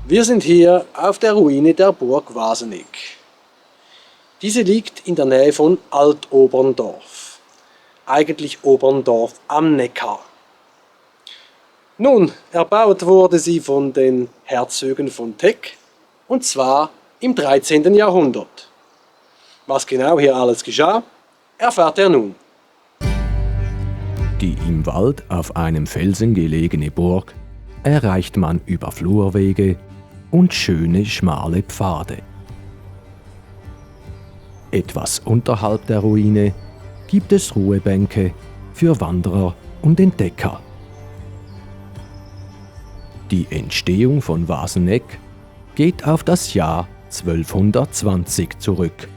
Wir sind hier auf der Ruine der Burg Wasenegg. Diese liegt in der Nähe von Altoberndorf, eigentlich Oberndorf am Neckar. Nun, erbaut wurde sie von den Herzögen von Teck, und zwar im 13. Jahrhundert. Was genau hier alles geschah, erfährt er nun. Die im Wald auf einem Felsen gelegene Burg erreicht man über Flurwege und schöne schmale Pfade. Etwas unterhalb der Ruine gibt es Ruhebänke für Wanderer und Entdecker. Die Entstehung von Wasenegg geht auf das Jahr 1220 zurück.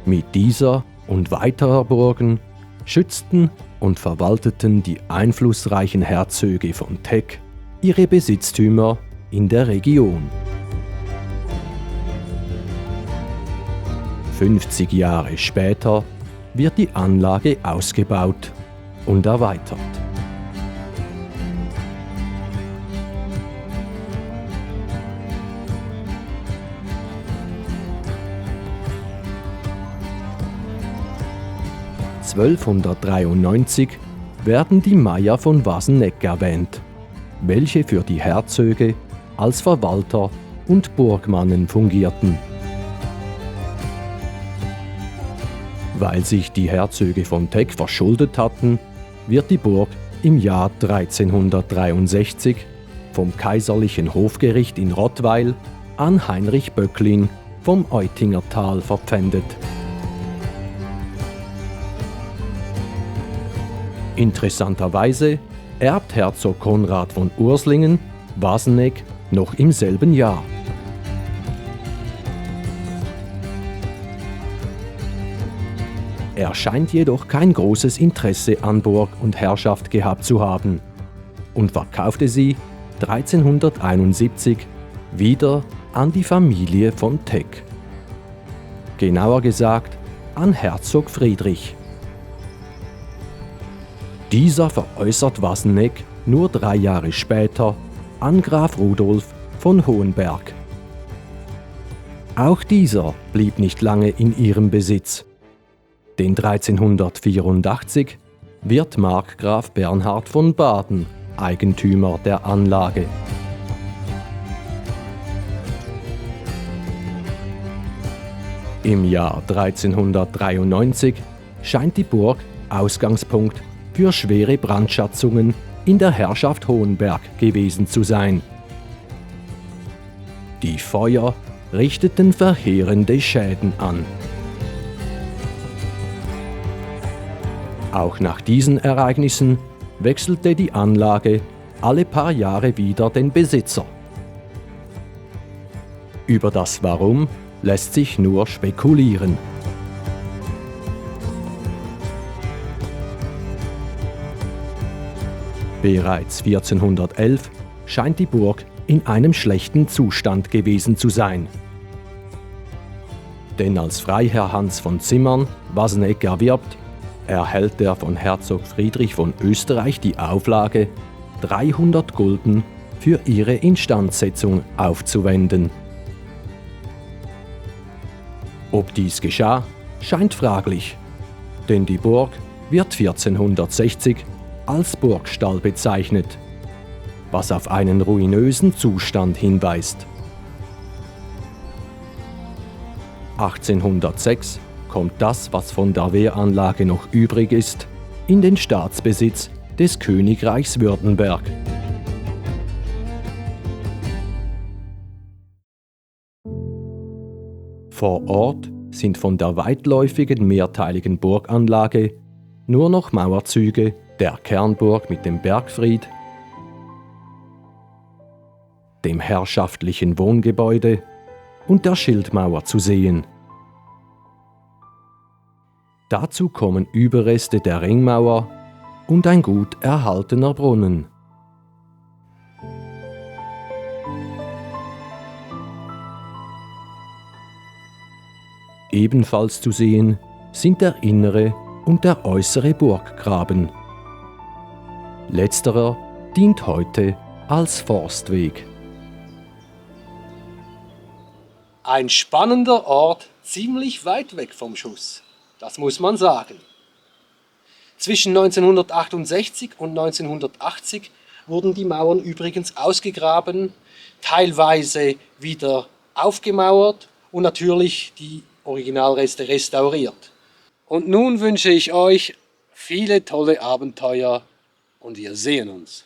Mit dieser und weiterer Burgen schützten und verwalteten die einflussreichen Herzöge von Teck ihre Besitztümer in der Region. 50 Jahre später wird die Anlage ausgebaut und erweitert. (1293) werden die Meier von Wasenegg erwähnt, welche für die Herzöge als Verwalter und Burgmannen fungierten. Weil sich die Herzöge von Teck verschuldet hatten, wird die Burg im Jahr 1363 vom kaiserlichen Hofgericht in Rottweil an Heinrich Böcklin vom Eutingertal verpfändet. Interessanterweise erbt Herzog Konrad von Urslingen Wasenegg noch im selben Jahr. Er scheint jedoch kein großes Interesse an Burg und Herrschaft gehabt zu haben und verkaufte sie 1371 wieder an die Familie von Teck. Genauer gesagt an Herzog Friedrich. Dieser veräußert Wasenegg nur 3 Jahre später an Graf Rudolf von Hohenberg. Auch dieser blieb nicht lange in ihrem Besitz, denn 1384 wird Markgraf Bernhard von Baden Eigentümer der Anlage. Im Jahr 1393 scheint die Burg Ausgangspunkt für schwere Brandschatzungen in der Herrschaft Hohenberg gewesen zu sein. Die Feuer richteten verheerende Schäden an. Auch nach diesen Ereignissen wechselte die Anlage alle paar Jahre wieder den Besitzer. Über das Warum lässt sich nur spekulieren. Bereits 1411 scheint die Burg in einem schlechten Zustand gewesen zu sein. Denn als Freiherr Hans von Zimmern Wasenegg erwirbt, erhält er von Herzog Friedrich von Österreich die Auflage, 300 Gulden für ihre Instandsetzung aufzuwenden. Ob dies geschah, scheint fraglich, denn die Burg wird 1460 als Burgstall bezeichnet, was auf einen ruinösen Zustand hinweist. 1806 kommt das, was von der Wehranlage noch übrig ist, in den Staatsbesitz des Königreichs Württemberg. Vor Ort sind von der weitläufigen mehrteiligen Burganlage nur noch Mauerzüge der Kernburg mit dem Bergfried, dem herrschaftlichen Wohngebäude und der Schildmauer zu sehen. Dazu kommen Überreste der Ringmauer und ein gut erhaltener Brunnen. Ebenfalls zu sehen sind der innere und der äußere Burggraben. Letzterer dient heute als Forstweg. Ein spannender Ort, ziemlich weit weg vom Schuss. Das muss man sagen. Zwischen 1968 und 1980 wurden die Mauern übrigens ausgegraben, teilweise wieder aufgemauert und natürlich die Originalreste restauriert. Und nun wünsche ich euch viele tolle Abenteuer und wir sehen uns.